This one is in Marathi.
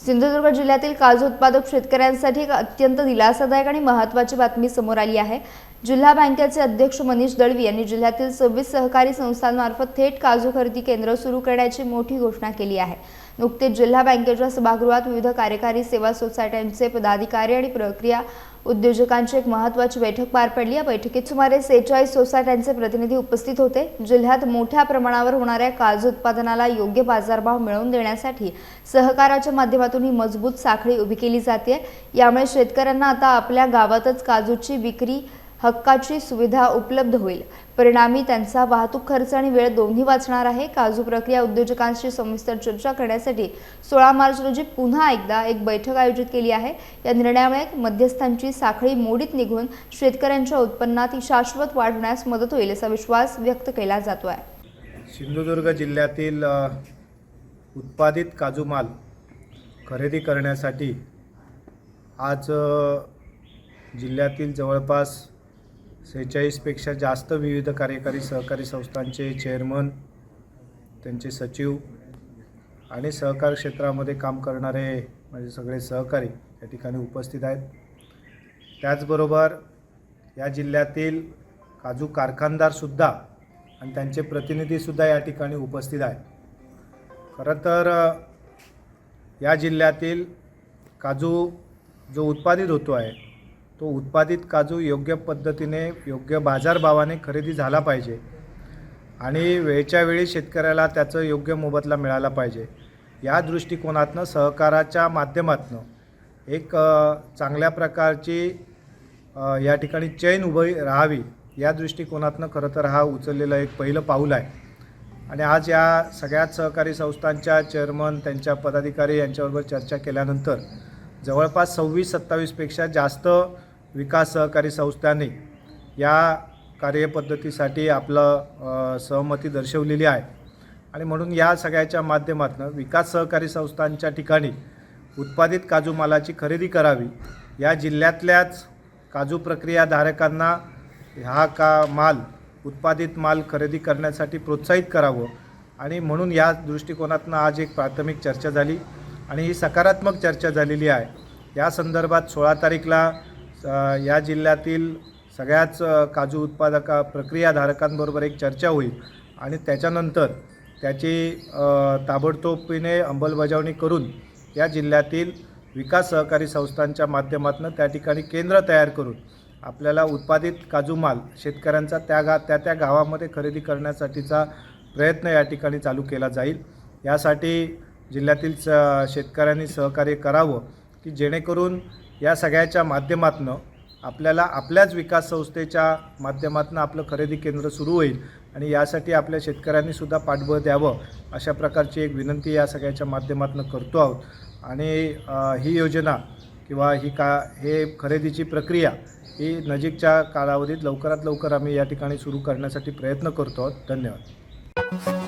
सिंधुदुर्ग जिल्ह्यातील काजू उत्पादक शेतकऱ्यांसाठी एक अत्यंत दिलासादायक आणि महत्त्वाची बातमी समोर आली आहे। जिल्हा बँकेचे अध्यक्ष मनीष दळवी यांनी जिल्ह्यातील 26 सहकारी संस्थांमार्फत थेट काजू खरेदी केंद्र सुरू करण्याची मोठी घोषणा केली आहे। नुकतेच जिल्हा बँकेच्या सभागृहात विविध कार्यकारी सेवा सोसायट्यांचे पदाधिकारी आणि प्रक्रिया उद्योजकांची एक महत्त्वाची बैठक पार पडली। या बैठकीत सुमारे 46 सोसायट्यांचे प्रतिनिधी उपस्थित होते। जिल्ह्यात मोठ्या प्रमाणावर होणाऱ्या काजू उत्पादनाला योग्य बाजारभाव मिळवून देण्यासाठी सहकाराच्या माध्यमातून ही मजबूत साखळी उभी केली जाते। यामुळे शेतकऱ्यांना आता आपल्या गावातच काजूची विक्री हक्काची सुविधा उपलब्ध होईल। परिणामी त्यांचा वाहतूक खर्च आणि वेळ दोन्ही वाचणार आहे। काजू प्रक्रिया उद्योजकांशी सविस्तर चर्चा करण्यासाठी 16 मार्च रोजी पुन्हा एकदा एक बैठक आयोजित केली आहे। या निर्णयामुळे मध्यस्थांची साखळी मोडीत निघून शेतकऱ्यांच्या उत्पन्नात शाश्वत वाढ होण्यास मदत होईल असा विश्वास व्यक्त केला जातो आहे। सिंधुदुर्ग जिल्ह्यातील उत्पादित काजू माल खरेदी करण्यासाठी आज जिल्ह्यातील जवळपास 46 पेक्षा जास्त विविध कार्यकारी सहकारी संस्थांचे चेअरमन, त्यांचे सचिव आणि सहकार क्षेत्रामध्ये काम करणारे म्हणजे सगळे सहकारी या ठिकाणी उपस्थित आहेत। त्याचबरोबर या जिल्ह्यातील काजू कारखानदारसुद्धा आणि त्यांचे प्रतिनिधीसुद्धा या ठिकाणी उपस्थित आहेत। खरं तर या जिल्ह्यातील काजू जो उत्पादित होतो आहे तो उत्पादित काजू योग्य पद्धतीने योग्य बाजारभावाने खरेदी झाला पाहिजे आणि वेळच्या वेळी शेतकऱ्याला त्याचं योग्य मोबदला मिळाला पाहिजे। या दृष्टिकोनातनं सहकाराच्या माध्यमातून एक चांगल्या प्रकारची या ठिकाणी चैन उभी राहावी या दृष्टिकोनातनं खरं तर हा उचललेला एक पहिलं पाऊल आहे। आणि आज या सगळ्याच सहकारी संस्थांच्या चेअरमन, त्यांच्या पदाधिकारी यांच्याबरोबर चर्चा केल्यानंतर जवळपास 26-27 पेक्षा जास्त विकास सहकारी संस्थांनी या कार्यपद्धतीसाठी आपलं सहमती दर्शवलेली आहे। आणि म्हणून या सगळ्याच्या माध्यमातून विकास सहकारी संस्थांच्या ठिकाणी उत्पादित काजू मालाची खरेदी करावी, या जिल्ह्यातल्याच काजू प्रक्रियाधारकांना उत्पादित माल खरेदी करण्यासाठी प्रोत्साहित करावं आणि म्हणून या दृष्टिकोनातून आज एक प्राथमिक चर्चा झाली आणि ही सकारात्मक चर्चा झालेली आहे। या संदर्भात 16 तारीखला या जिल्ह्यातील सगळ्याच काजू प्रक्रियाधारकांबरोबर एक चर्चा होईल आणि त्याच्यानंतर त्याची ताबडतोबीने अंमलबजावणी करून या जिल्ह्यातील विकास सहकारी संस्थांच्या माध्यमातून त्या ठिकाणी केंद्र तयार करून आपल्याला उत्पादित काजू माल शेतकऱ्यांचा त्या गावामध्ये खरेदी करण्यासाठीचा प्रयत्न या ठिकाणी चालू केला जाईल। यासाठी जिल्ह्यातील शेतकऱ्यांनी सहकार्य करावं की जेणेकरून या सगळ्याच्या माध्यमातून आपल्याला आपल्याच विकास संस्थेच्या माध्यमातून आपलं खरेदी केंद्र सुरू होईल आणि यासाठी आपल्या शेतकऱ्यांनीसुद्धा पाठबळ द्यावं अशा प्रकारची एक विनंती या सगळ्याच्या माध्यमातून करतो आहोत। आणि ही योजना किंवा हे खरेदीची प्रक्रिया ही नजीकच्या कालावधीत लवकरात लवकर आम्ही या ठिकाणी सुरू करण्यासाठी प्रयत्न करतो आहोत। धन्यवाद।